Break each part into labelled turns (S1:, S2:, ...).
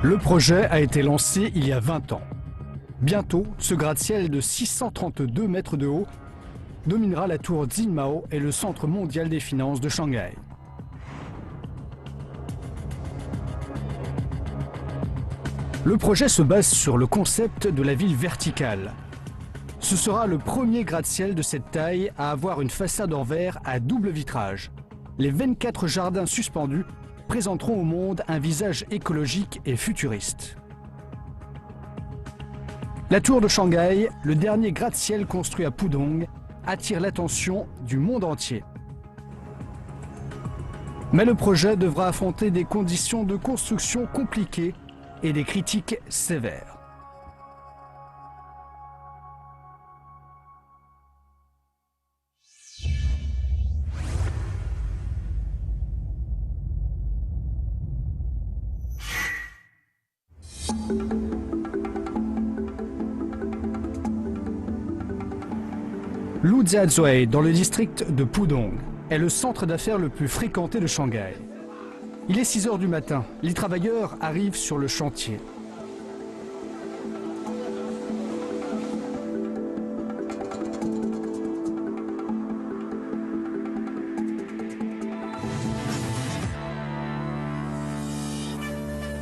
S1: Le projet a été lancé il y a 20 ans. Bientôt, ce gratte-ciel de 632 mètres de haut dominera la tour Xinmao et le centre mondial des finances de Shanghai. Le projet se base sur le concept de la ville verticale. Ce sera le premier gratte-ciel de cette taille à avoir une façade en verre à double vitrage. Les 24 jardins suspendus présenteront au monde un visage écologique et futuriste. La tour de Shanghai, le dernier gratte-ciel construit à Pudong, attire l'attention du monde entier. Mais le projet devra affronter des conditions de construction compliquées et des critiques sévères. Lujiazui, dans le district de Pudong, est le centre d'affaires le plus fréquenté de Shanghai. Il est 6 h du matin. Les travailleurs arrivent sur le chantier.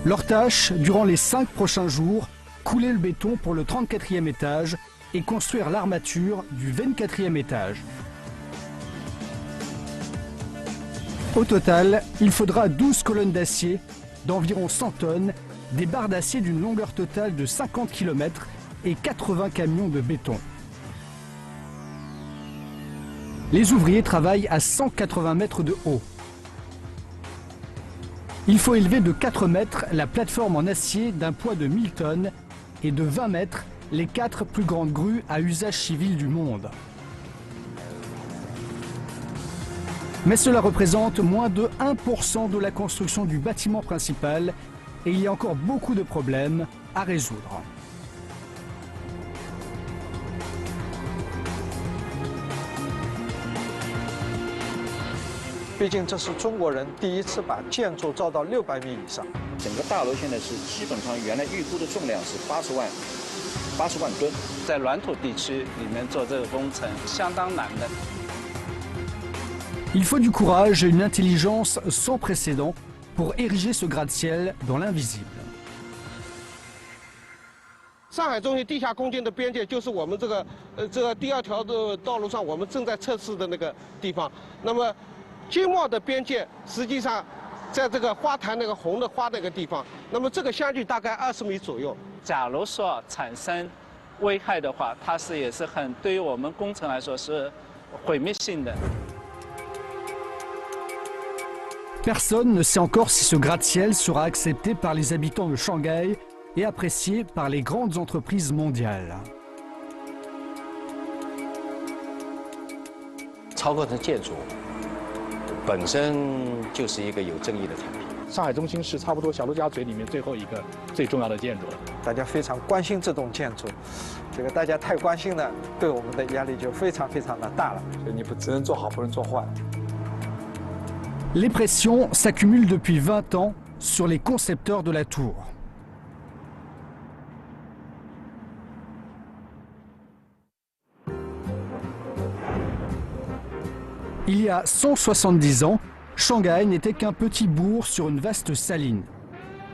S1: Leur tâche, durant les 5 prochains jours, couler le béton pour le 34e étage et construire l'armature du 24e étage. Au total, il faudra 12 colonnes d'acier d'environ 100 tonnes, des barres d'acier d'une longueur totale de 50 km et 80 camions de béton. Les ouvriers travaillent à 180 mètres de haut. Il faut élever de 4 mètres la plateforme en acier d'un poids de 1000 tonnes et de 20 mètres les 4 plus grandes grues à usage civil du monde. Mais cela représente moins de 1% de la construction du bâtiment principal et il y a encore beaucoup de problèmes à résoudre.
S2: 毕竟这是中国人第一次把建筑造到600米以上。
S3: 整个大楼现在是基本上原来预估的重量是80万吨，
S4: 在软土地区里面做这个工程相当难的。
S1: Il faut du courage et une intelligence sans précédent pour ériger ce gratte-ciel dans l'invisible.
S5: 上海中心地下空间的边界就是我们这个第2条的道路上我们正在测试的那个地方。那么金茂的边界实际上在这个花坛那个红的花那个地方，那么这个相距大概20米左右。
S4: 假如说产生危害的话，它也是对于我们工程来说是毁灭性的。
S1: Personne ne sait encore si ce gratte-ciel sera accepté par les habitants de Shanghai et apprécié par les grandes entreprises mondiales.
S6: 超高层建筑本身就是一个有争议的产品。上海中心是差不多小陆家嘴里面最后一个最重要的建筑了。
S2: 大家非常关心这栋建筑，这个大家太关心了，对我们的压力就非常的大了。
S7: 所以你只能做好，不能做坏。
S1: Les pressions s'accumulent depuis 20 ans sur les concepteurs de la tour. Il y a 170 ans, Shanghai n'était qu'un petit bourg sur une vaste saline.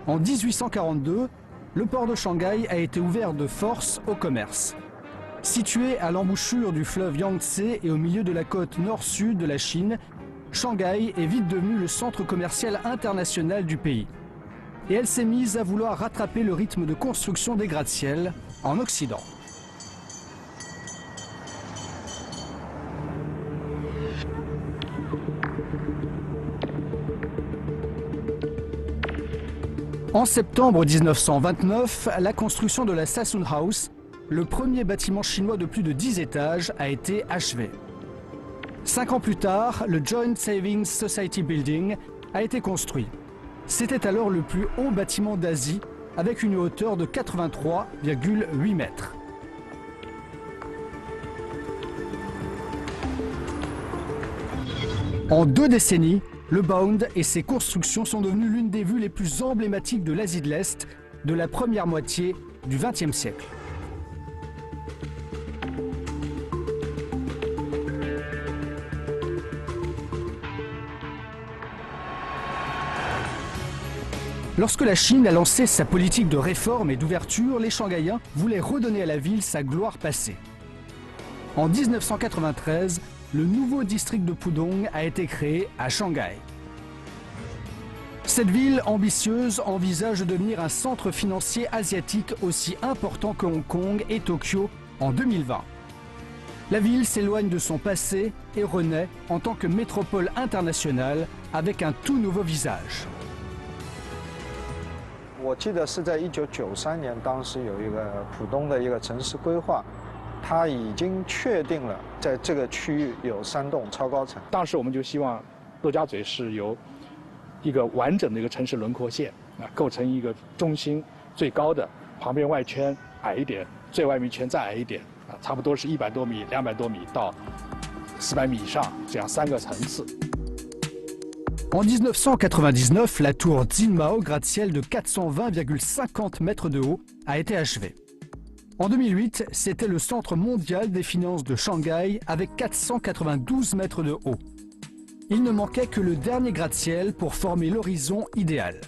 S1: En 1842, le port de Shanghai a été ouvert de force au commerce. Situé à l'embouchure du fleuve Yangtze et au milieu de la côte nord-sud de la Chine, Shanghai est vite devenu le centre commercial international du pays. Et elle s'est mise à vouloir rattraper le rythme de construction des gratte-ciel en Occident. En septembre 1929, la construction de la Sassoon House, le premier bâtiment chinois de plus de 10 étages, a été achevée. 5 ans plus tard, le Joint Savings Society Building a été construit. C'était alors le plus haut bâtiment d'Asie, avec une hauteur de 83,8 mètres. En 2 décennies, le Bund et ses constructions sont devenues l'une des vues les plus emblématiques de l'Asie de l'Est de la première moitié du XXe siècle. Lorsque la Chine a lancé sa politique de réforme et d'ouverture, les Shanghaïens voulaient redonner à la ville sa gloire passée. En 1993, le nouveau district de Pudong a été créé à Shanghai. Cette ville ambitieuse envisage de devenir un centre financier asiatique aussi important que Hong Kong et Tokyo en 2020. La ville s'éloigne de son passé et renaît en tant que métropole internationale avec un tout nouveau visage.
S2: 我记得是在1993年，当时有一个浦东的一个城市规划，它已经确定了在这个区域有3栋超高层。
S6: 当时我们就希望陆家嘴是由一个完整的一个城市轮廓线构成一个中心最高的，旁边外圈矮一点，最外面圈再矮一点差不多是100多米、200多米到400米以上，这样3个层次。
S1: En 1999, la tour Jinmao, gratte-ciel de 420,50 mètres de haut, a été achevée. En 2008, c'était le centre mondial des finances de Shanghai avec 492 mètres de haut. Il ne manquait que le dernier gratte-ciel pour former l'horizon idéal.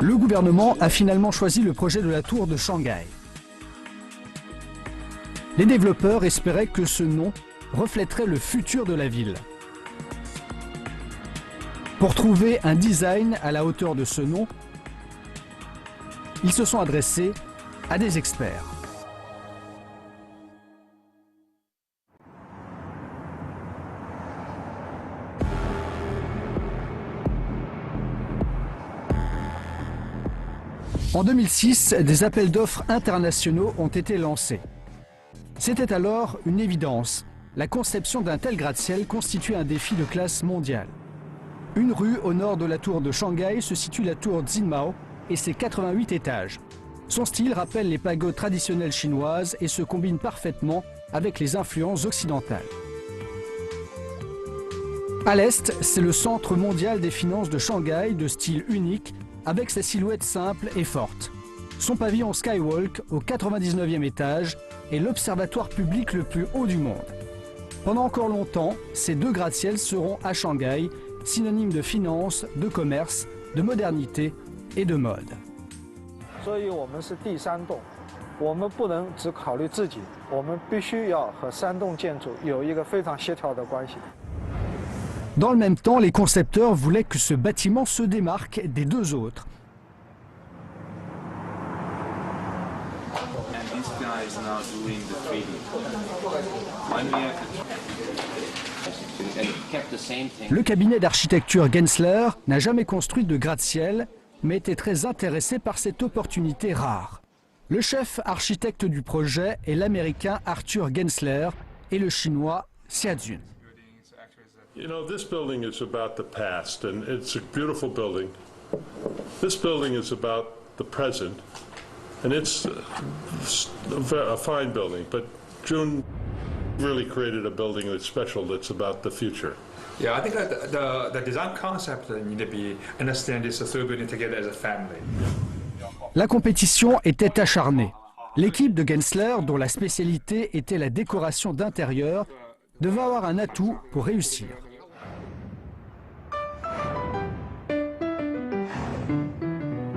S1: Le gouvernement a finalement choisi le projet de la tour de Shanghai. Les développeurs espéraient que ce nom reflèterait le futur de la ville. Pour trouver un design à la hauteur de ce nom, ils se sont adressés à des experts. En 2006, des appels d'offres internationaux ont été lancés. C'était alors une évidence. La conception d'un tel gratte-ciel constitue un défi de classe mondiale. Une rue au nord de la tour de Shanghai se situe la tour Jinmao et ses 88 étages. Son style rappelle les pagodes traditionnelles chinoises et se combine parfaitement avec les influences occidentales. À l'est, c'est le centre mondial des finances de Shanghai de style unique avec ses silhouettes simples et fortes. Son pavillon Skywalk au 99e étage est l'observatoire public le plus haut du monde. Pendant encore longtemps, ces 2 gratte-ciels seront à Shanghai, synonymes de finance, de commerce, de modernité et de mode.
S2: 所以我们是第3栋，我们不能只考虑自己，我们必须要和3栋建筑有一个非常协调的关系。
S1: Dans le même temps, les concepteurs voulaient que ce bâtiment se démarque des 2 autres. Le cabinet d'architecture Gensler n'a jamais construit de gratte-ciel, mais était très intéressé par cette opportunité rare. Le chef architecte du projet est l'américain Arthur Gensler et le chinois Xiaojun.
S8: You know, this building is about the past, and it's a beautiful building. This building is about the present, and it's a fine building, but Jun really created a building that's special, that's about the future.
S7: Yeah, I think that the design concept need to be understand this three building together as a family.
S1: La compétition était acharnée. L'équipe de Gensler, dont la spécialité était la décoration d'intérieur, devait avoir un atout pour réussir.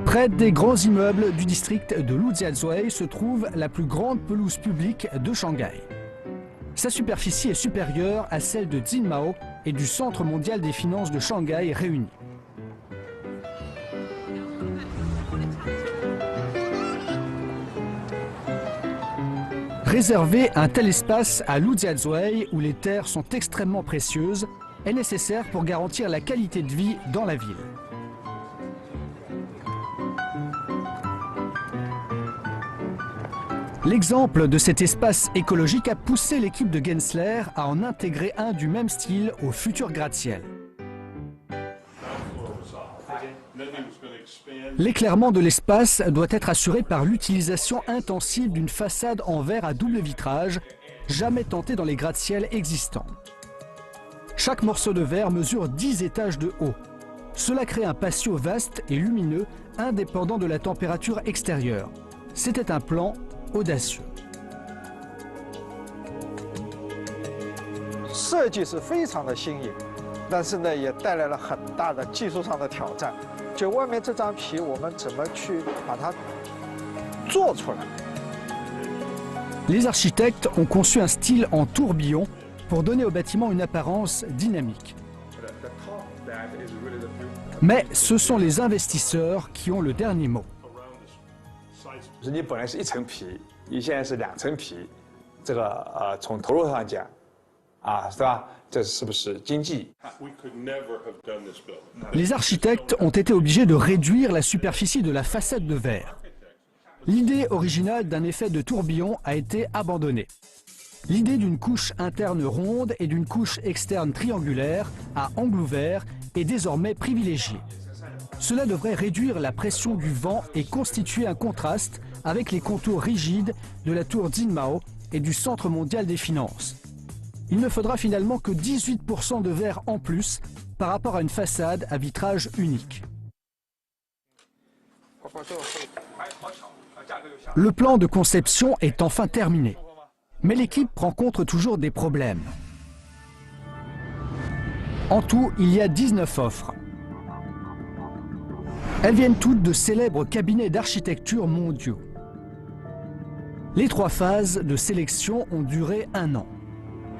S1: Près des grands immeubles du district de Lujiazui se trouve la plus grande pelouse publique de Shanghai. Sa superficie est supérieure à celle de Jinmao et du Centre mondial des finances de Shanghai réunis. Réserver un tel espace à Lujiazui, où les terres sont extrêmement précieuses, est nécessaire pour garantir la qualité de vie dans la ville. L'exemple de cet espace écologique a poussé l'équipe de Gensler à en intégrer un du même style au futur gratte-ciel. L'éclairement de l'espace doit être assuré par l'utilisation intensive d'une façade en verre à double vitrage, jamais tentée dans les gratte-ciel existants. Chaque morceau de verre mesure 10 étages de haut. Cela crée un patio vaste et lumineux, indépendant de la température extérieure. C'était un plan audacieux.
S2: 设计是非常的新颖，但是呢，也带来了很大的技术上的挑战。就外面这张皮，我们怎么去把它做出来？
S1: Les architectes ont conçu un style en tourbillon pour donner au bâtiment une apparence dynamique. Mais ce sont les investisseurs qui ont le dernier mot.
S7: 你本来是一层皮，你现在是2层皮，这个从投入上讲，是吧？这是不是经济？
S1: Les architectes ont été obligés de réduire la superficie de la façade de verre. L'idée originale d'un effet de tourbillon a été abandonnée. L'idée d'une couche interne ronde et d'une couche externe triangulaire à angle ouvert est désormais privilégiée. Cela devrait réduire la pression du vent et constituer un contraste avec les contours rigides de la tour Jinmao et du Centre mondial des finances. Il ne faudra finalement que 18% de verre en plus par rapport à une façade à vitrage unique. Le plan de conception est enfin terminé. Mais l'équipe rencontre toujours des problèmes. En tout, il y a 19 offres. Elles viennent toutes de célèbres cabinets d'architecture mondiaux. Les 3 phases de sélection ont duré 1 an.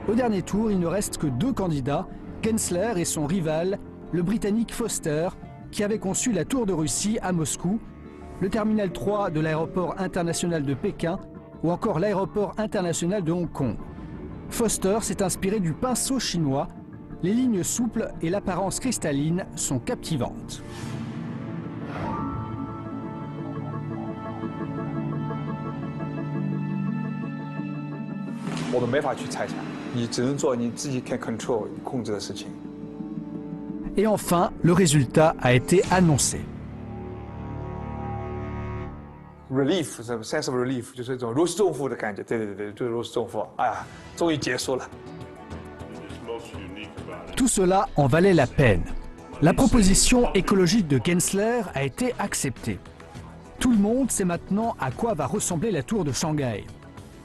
S1: Au dernier tour, il ne reste que 2 candidats, Gensler et son rival, le Britannique Foster, qui avait conçu la Tour de Russie à Moscou, le terminal 3 de l'aéroport international de Pékin ou encore l'aéroport international de Hong Kong. Foster s'est inspiré du pinceau chinois. Les lignes souples et l'apparence cristalline sont captivantes.
S7: 我们没法去猜想，你只能做你自己 can control 控制的事情。
S1: Et enfin, le résultat a été annoncé.
S7: Relief， sense of relief， 就是一种如释重负的感觉。对，就是如释重负。哎呀，终于结束了。
S1: Tout cela en valait la peine. La proposition écologique de Gensler a été acceptée. Tout le monde sait maintenant à quoi va ressembler la tour de Shanghai.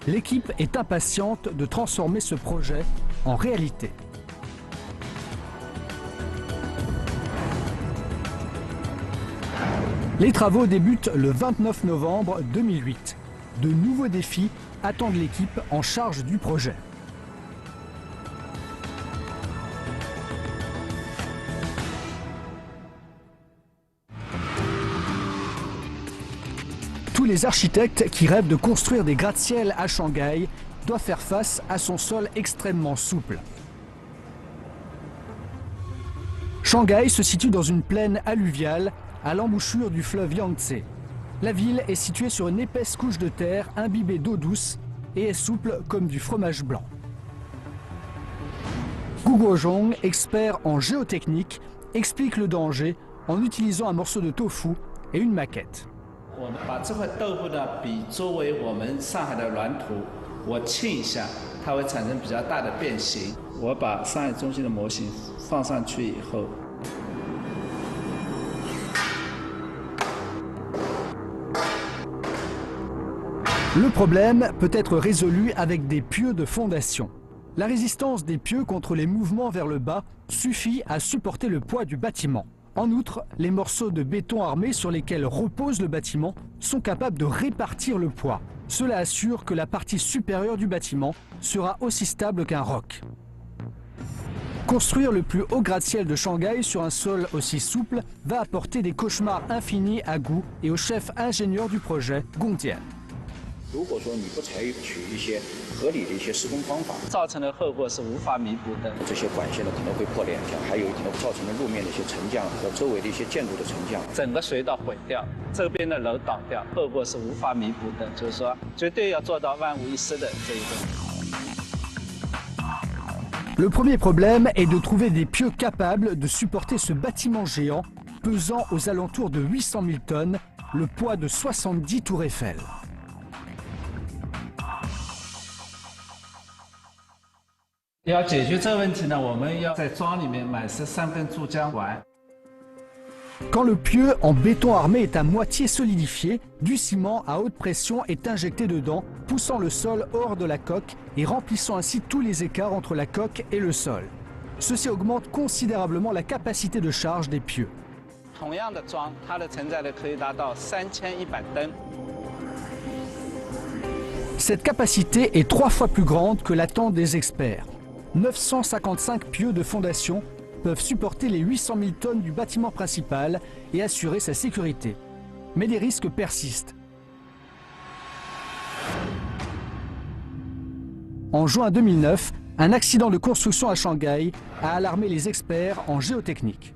S1: L'équipe est impatiente de transformer ce projet en réalité. Les travaux débutent le 29 novembre 2008. De nouveaux défis attendent l'équipe en charge du projet. Tous les architectes qui rêvent de construire des gratte-ciel à Shanghai doivent faire face à son sol extrêmement souple. Shanghai se situe dans une plaine alluviale à l'embouchure du fleuve Yangtze. La ville est située sur une épaisse couche de terre imbibée d'eau douce et est souple comme du fromage blanc. Gu Guozhong, expert en géotechnique, explique le danger en utilisant un morceau de tofu et une maquette.
S4: 我把这块豆腐呢，比周围我们上海的软土，我沁一下，它会产生比较大的变形。我把上海中心的模型放上去以后，
S1: Le problème peut être résolu avec des pieux de fondation. La résistance des pieux contre les mouvements vers le bas suffit à supporter le poids du bâtiment. En outre, les morceaux de béton armé sur lesquels repose le bâtiment sont capables de répartir le poids. Cela assure que la partie supérieure du bâtiment sera aussi stable qu'un roc. Construire le plus haut gratte-ciel de Shanghai sur un sol aussi souple va apporter des cauchemars infinis à Gu et au chef ingénieur du projet, Gong Tian.
S3: 如果说你不采取一些合理的一些施工方法，
S4: 造成的后果是无法弥补的。
S3: 这些管线呢可能会破裂掉，还有可能造成的路面的一些沉降和周围的一些建筑的沉降，
S4: 整个隧道毁掉，这边的楼倒掉，后果是无法弥补的。就是说，绝对要做到万无一失的这一个。
S1: Le premier problème est de trouver des pieux capables de supporter ce bâtiment géant pesant aux alentours de 800 000 tonnes, le poids de 70 tours Eiffel.
S4: 要解决这个问题呢，我们要在庄里面买13根注浆管。
S1: Quand le pieu en béton armé est à moitié solidifié, du ciment à haute pression est injecté dedans, poussant le sol hors de la coque et remplissant ainsi tous les écarts entre la coque et le sol. Ceci augmente considérablement la capacité de charge des pieux.
S4: 同样的桩，它的承载力可以达到3100吨。
S1: Cette capacité est 3 fois plus grande que l'attente des experts. 955 pieux de fondation peuvent supporter les 800 000 tonnes du bâtiment principal et assurer sa sécurité. Mais des risques persistent. En juin 2009, un accident de construction à Shanghai a alarmé les experts en géotechnique.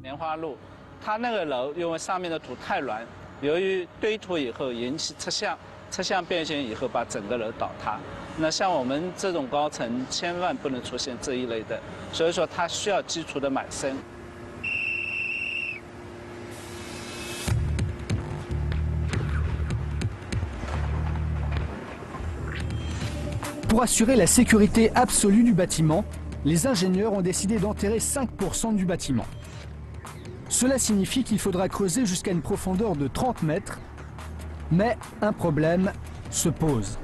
S4: 莲花路，它那个楼因为上面的土太软，由于堆土以后引起侧向变形以后，把整个楼倒塌。那像我们这种高层，千万不能出现这一类的，所以说它需要基础的满身。
S1: Pour assurer la sécurité absolue du bâtiment, les ingénieurs ont décidé d'enterrer 5% du bâtiment. Cela signifie qu'il faudra creuser jusqu'à une profondeur de 30 mètres, mais un problème se pose.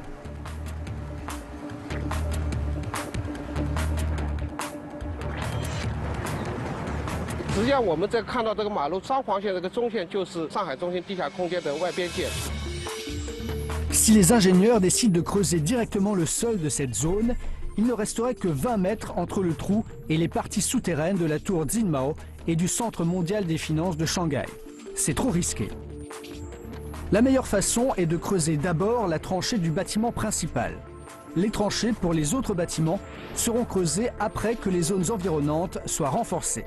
S5: 实际上，我们在看到这个马路张黄线这个中线，就是上海中心地下空间的外边界。
S1: Si les ingénieurs décident de creuser directement le sol de cette zone, il ne resterait que 20 mètres entre le trou et les parties souterraines de la tour Jinmao et du Centre mondial des finances de Shanghai. C'est trop risqué. La meilleure façon est de creuser d'abord la tranchée du bâtiment principal. Les tranchées pour les autres bâtiments seront creusées après que les zones environnantes soient renforcées.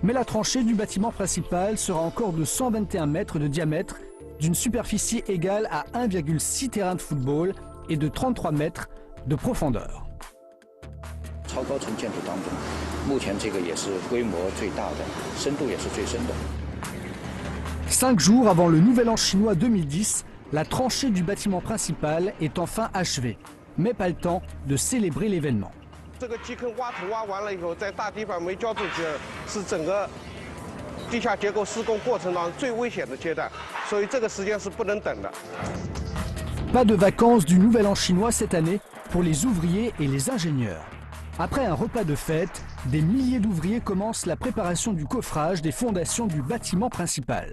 S1: Mais la tranchée du bâtiment principal sera encore de 121 mètres de diamètre, d'une superficie égale à 1,6 terrain de football et de 33 mètres de profondeur.
S3: 超高层建筑当中，目前这个也是规模最大的，深度也是最深的。
S1: 5 jours avant le Nouvel An chinois 2010, la tranchée du bâtiment principal est enfin achevée, mais pas le temps de célébrer l'événement.
S5: 这个基坑挖土挖完了以后，在大地板没浇筑前，是整个地下结构施工过程当中最危险的阶段，所以这个时间是不能等的。
S1: Pas de vacances du Nouvel An chinois cette année pour les ouvriers et les ingénieurs. Après un repas de fête, des milliers d'ouvriers commencent la préparation du coffrage des fondations du bâtiment principal.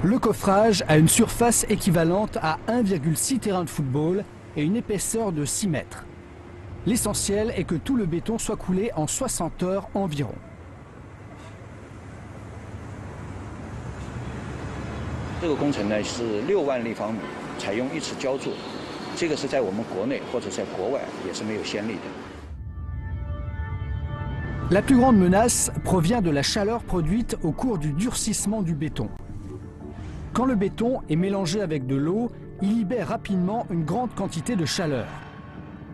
S1: Le coffrage a une surface équivalente à 1,6 terrain de football et une épaisseur de 6 mètres. L'essentiel est que tout le béton soit coulé en 60 heures environ.
S3: 这个工程呢是6万立方米，采用一次浇筑，这个是在我们国内或者在国外也是没有先例的。
S1: La plus grande menace provient de la chaleur produite au cours du durcissement du béton. Quand le béton est mélangé avec de l'eau il libère rapidement une grande quantité de chaleur.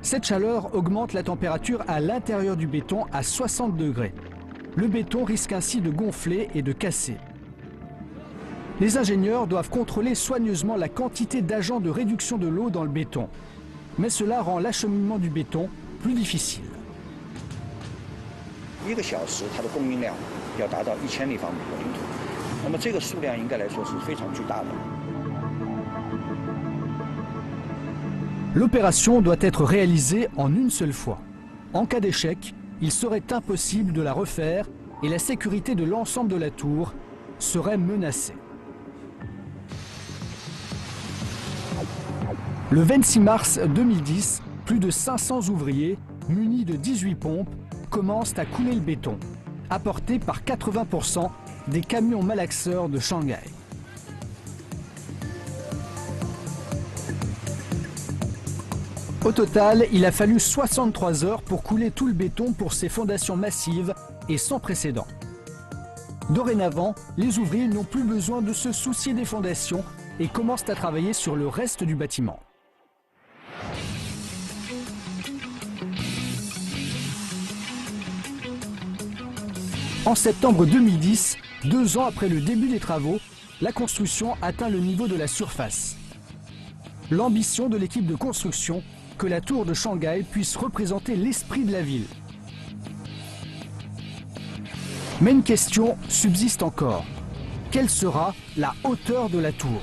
S1: Cette chaleur augmente la température à l'intérieur du béton à 60 degrés. Le béton risque ainsi de gonfler et de casser. Les ingénieurs doivent contrôler soigneusement la quantité d'agents de réduction de l'eau dans le béton. Mais cela rend l'acheminement du béton plus difficile.
S3: 1个小时它的供应量要达到1000立方米混凝土，那么这个数量应该来说是非常巨大的。
S1: L'opération doit être réalisée en une seule fois. En cas d'échec, il serait impossible de la refaire et la sécurité de l'ensemble de la tour serait menacée. Le 26 mars 2010, plus de 500 ouvriers, munis de 18 pompes, commencent à couler le béton, apporté par 80% des camions malaxeurs de Shanghai. Au total, il a fallu 63 heures pour couler tout le béton pour ces fondations massives et sans précédent. Dorénavant, les ouvriers n'ont plus besoin de se soucier des fondations et commencent à travailler sur le reste du bâtiment. En septembre 2010, 2 ans après le début des travaux, la construction atteint le niveau de la surface. L'ambition de l'équipe de construction, que la tour de Shanghai puisse représenter l'esprit de la ville. Mais une question subsiste encore. Quelle sera la hauteur de la tour?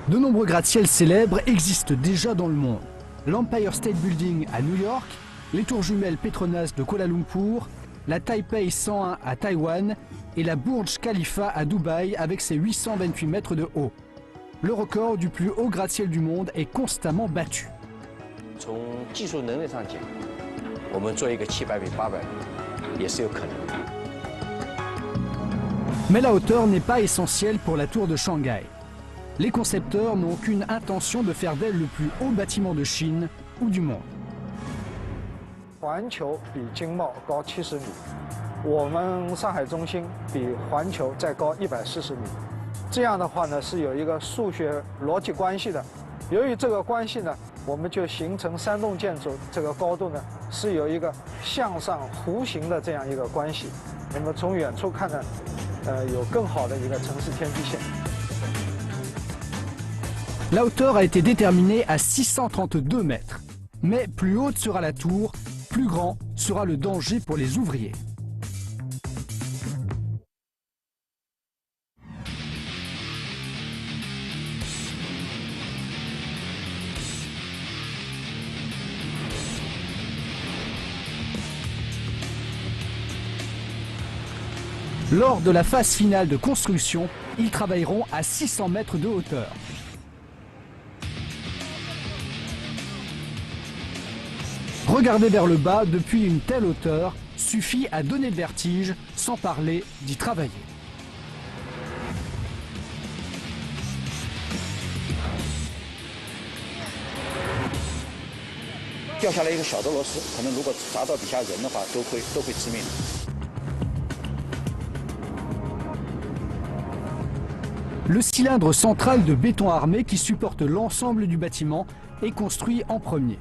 S1: De nombreux gratte-ciels célèbres existent déjà dans le monde. L'Empire State Building à New York, les tours jumelles Petronas de Kuala Lumpur, la Taipei 101 à Taïwan et la Burj Khalifa à Dubaï avec ses 828 mètres de haut. Le record du plus haut gratte-ciel du monde est constamment battu. Mais la hauteur n'est pas essentielle pour la tour de Shanghai. Les concepteurs n'ont aucune intention de faire d'elle le plus haut bâtiment de Chine ou du monde.
S2: 环球比经贸高70米，我们上海中心比环球再高140米。这样的话呢，是有一个数学逻辑关系的。由于这个关系呢，我们就形成3栋建筑这个高度呢是有一个向上弧形的这样一个关系。那么从远处看呢，有更好的一个城市天际线。
S1: La hauteur a été déterminée à 632 mètres. Mais plus haute sera la tour, plus grand sera le danger pour les ouvriers. Lors de la phase finale de construction, ils travailleront à 600 mètres de hauteur. Regarder vers le bas depuis une telle hauteur suffit à donner le vertige, sans parler d'y travailler. Le cylindre central de béton armé qui supporte l'ensemble du bâtiment est construit en premier.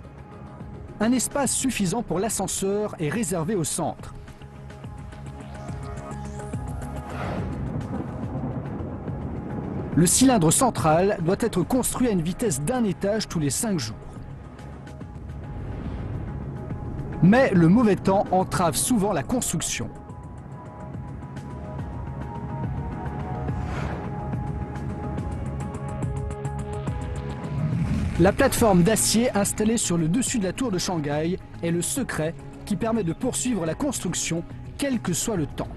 S1: Un espace suffisant pour l'ascenseur est réservé au centre. Le cylindre central doit être construit à une vitesse d'1 étage tous les 5 jours. Mais le mauvais temps entrave souvent la construction. La plateforme d'acier installée sur le dessus de la tour de Shanghai est le secret qui permet de poursuivre la construction, quel que soit le temps.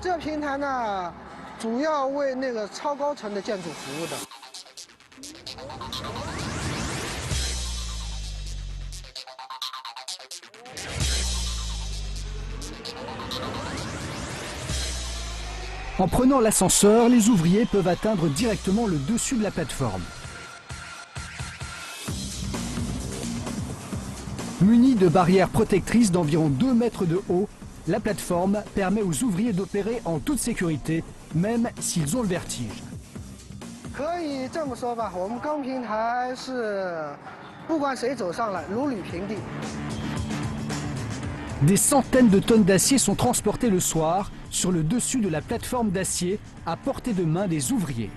S5: 这个平台呢，主要为那个超高层的建筑服务的。
S1: En prenant l'ascenseur, les ouvriers peuvent atteindre directement le dessus de la plateforme. Munis de barrières protectrices d'environ 2 mètres de haut, la plateforme permet aux ouvriers d'opérer en toute sécurité, même s'ils ont le vertige.
S2: 可以这么说吧，我们钢平台是不管谁走上来，如履平地。
S1: Des centaines de tonnes d'acier sont transportées le soir sur le dessus de la plateforme d'acier à portée de main des ouvriers.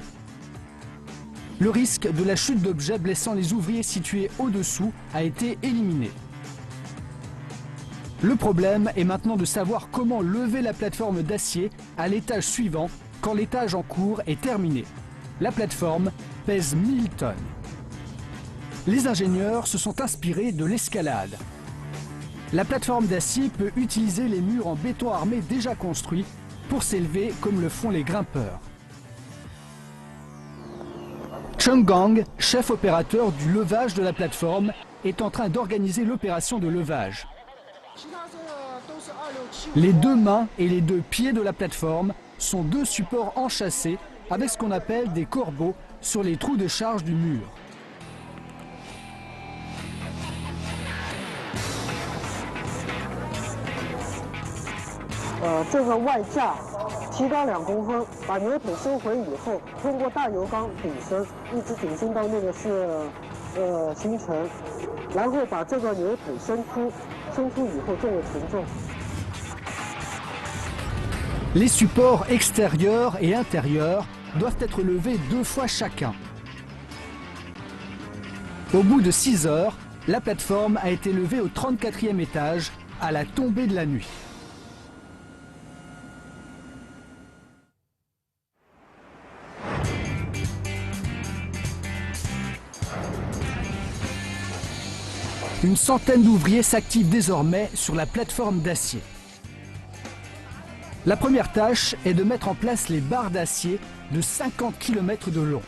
S1: Le risque de la chute d'objets blessant les ouvriers situés au-dessous a été éliminé. Le problème est maintenant de savoir comment lever la plateforme d'acier à l'étage suivant quand l'étage en cours est terminé. La plateforme pèse 1000 tonnes. Les ingénieurs se sont inspirés de l'escalade. La plateforme d'acier peut utiliser les murs en béton armé déjà construits pour s'élever comme le font les grimpeurs. Chung Gang, chef opérateur du levage de la plateforme, est en train d'organiser l'opération de levage. Les deux mains et les deux pieds de la plateforme sont deux supports enchâssés avec ce qu'on appelle des corbeaux sur les trous de charge du mur. Les supports extérieurs et intérieurs doivent être levés 2 fois chacun. Au bout de 6 heures, la plateforme a été levée au 34e étage à la tombée de la nuit. Une centaine d'ouvriers s'activent désormais sur la plateforme d'acier. La première tâche est de mettre en place les barres d'acier de 50 km de long.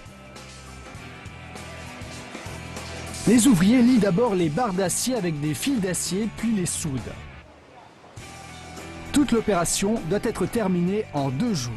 S1: Les ouvriers lient d'abord les barres d'acier avec des fils d'acier, puis les soudent. Toute l'opération doit être terminée en 2 jours.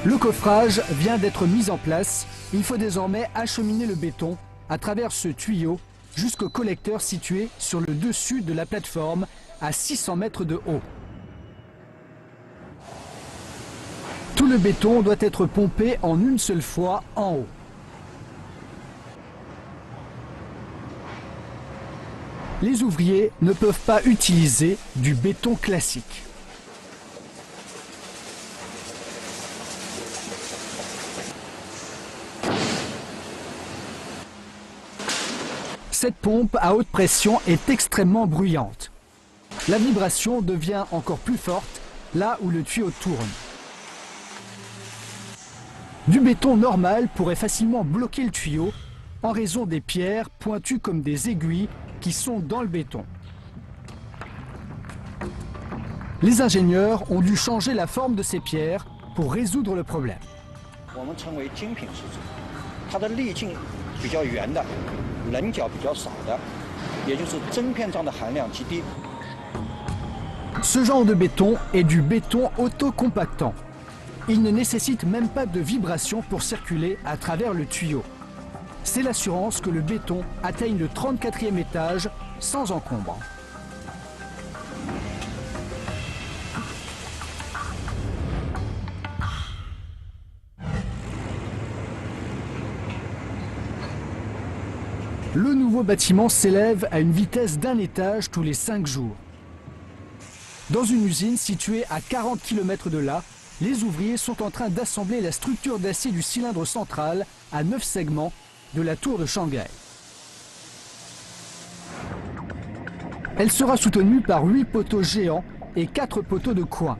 S1: Le coffrage vient d'être mis en place. Il faut désormais acheminer le béton à travers ce tuyau jusqu'au collecteur situé sur le dessus de la plateforme à 600 mètres de haut. Tout le béton doit être pompé en une seule fois en haut. Les ouvriers ne peuvent pas utiliser du béton classique. Cette pompe à haute pression est extrêmement bruyante. La vibration devient encore plus forte là où le tuyau tourne. Du béton normal pourrait facilement bloquer le tuyau en raison des pierres pointues comme des aiguilles qui sont dans le béton. Les ingénieurs ont dû changer la forme de ces pierres pour résoudre le problème. Ce genre de béton est du béton autocompactant. Il ne nécessite même pas de vibration pour circuler à travers le tuyau. C'est l'assurance que le béton atteigne le 34e étage sans encombre. Le nouveau bâtiment s'élève à une vitesse d'1 étage tous les 5 jours. Dans une usine située à 40 km de là, les ouvriers sont en train d'assembler la structure d'acier du cylindre central à 9 segments de la tour de Shanghai. Elle sera soutenue par 8 poteaux géants et 4 poteaux de coin.